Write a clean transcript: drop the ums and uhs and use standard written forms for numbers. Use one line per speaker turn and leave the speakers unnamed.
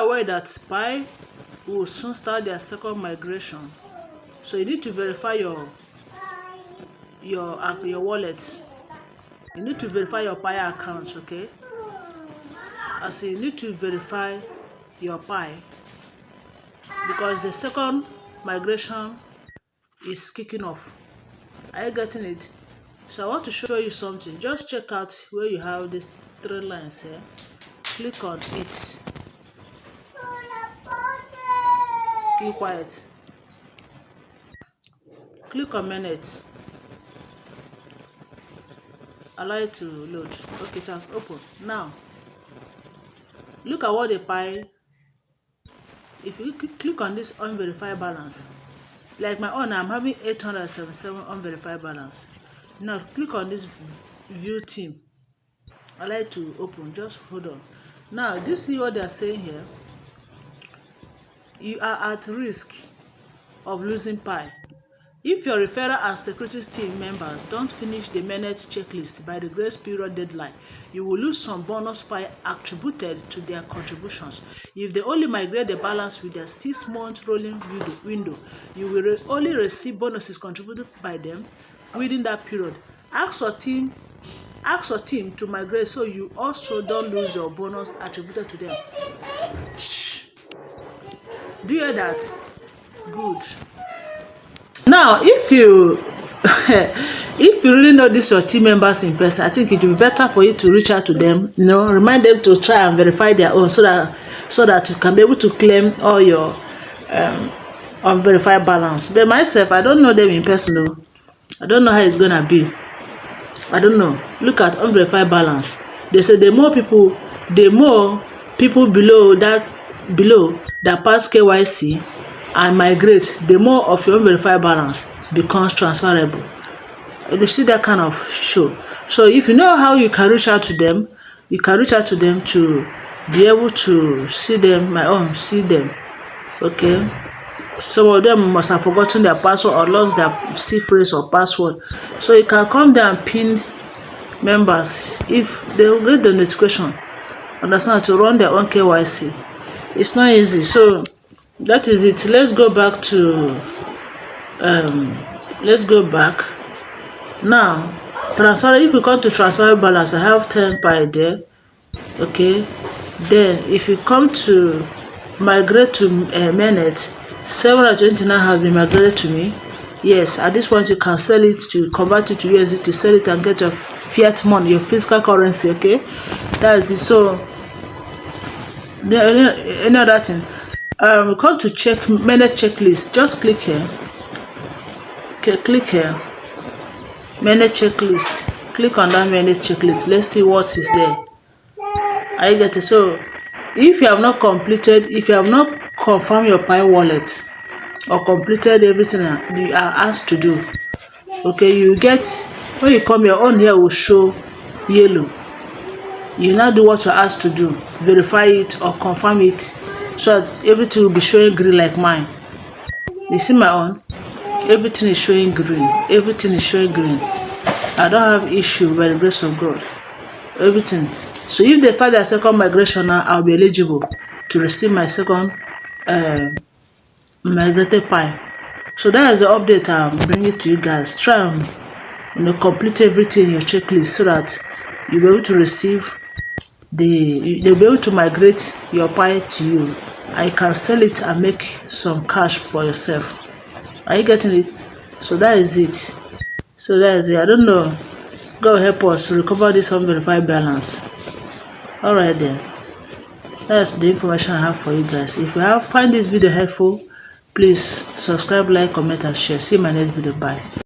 Aware that Pi will soon start their second migration, so you need to verify your wallet. You need to verify your Pi account, okay? As you need to verify your Pi because the second migration is kicking off. Are you getting it? So I want to show you something. Just check out where you have these 3 lines here. Click on it. Keep quiet. Click on Mainnet. Allow it to load. Okay, it has opened. Now, look at what the Pi. If you click on this unverified balance, like my own, I'm having 877 unverified balance. Now click on this view team. Allow it to open. Just hold on. Now, this is what they are saying here. You are at risk of losing Pi. If your referral and securities team members don't finish the Mainnet checklist by the grace period deadline, you will lose some bonus Pi attributed to their contributions. If they only migrate the balance with their 6-month rolling window, you will only receive bonuses contributed by them within that period. Ask your team to migrate so you also don't lose your bonus attributed to them. Shh. Do you hear that? Good. Now, if you if you really know this your team members in person, I think it will be better for you to reach out to them. Remind them to try and verify their own so that you can be able to claim all your unverified balance. But myself, I don't know them in person though. I don't know how it's gonna be. I don't know. Look at unverified balance. They say the more people below that pass KYC and migrate, the more of your unverified balance becomes transferable. You see that kind of show. So if you know how you can reach out to them, you can reach out to them to be able to see them, see them. Okay. Some of them must have forgotten their password or lost their C phrase or password. So you can come down and pin members if they will get the notification. Understand, to run their own KYC. It's not easy. So that is it. Let's go back to let's go back now. Transfer. If you come to transfer balance, I have 10 Pi there. Okay, then if you come to migrate to Mainnet, 729 has been migrated to me. Yes, at this point you can sell it, to convert it to USDT, sell it and get your fiat money, your physical currency. Okay, that is it. So any other thing, come to check Mainnet checklist. Just click here. Okay, click here, Mainnet checklist. Click on that Mainnet checklist. Let's see what is there. I get it. So if you have not completed, if you have not confirmed your Pi wallet or completed everything you are asked to do, okay, you get, when you come, your own here will show yellow. You now do what you're asked to do, verify it or confirm it, so that everything will be showing green like mine. You see my own? Everything is showing green. Everything is showing green. I don't have issue by the grace of God. Everything. So if they start their second migration now, I'll be eligible to receive my second migrated Pi. So that is the update I'm bringing to you guys. Try and complete everything in your checklist so that you'll be able to receive they'll be able to migrate your Pi to you. I can sell it and make some cash for yourself. Are you getting it? So that is it. So that is it. I don't know. God help us to recover this unverified balance. Alright then. That's the information I have for you guys. If you find this video helpful, please subscribe, like, comment, and share. See you in my next video. Bye.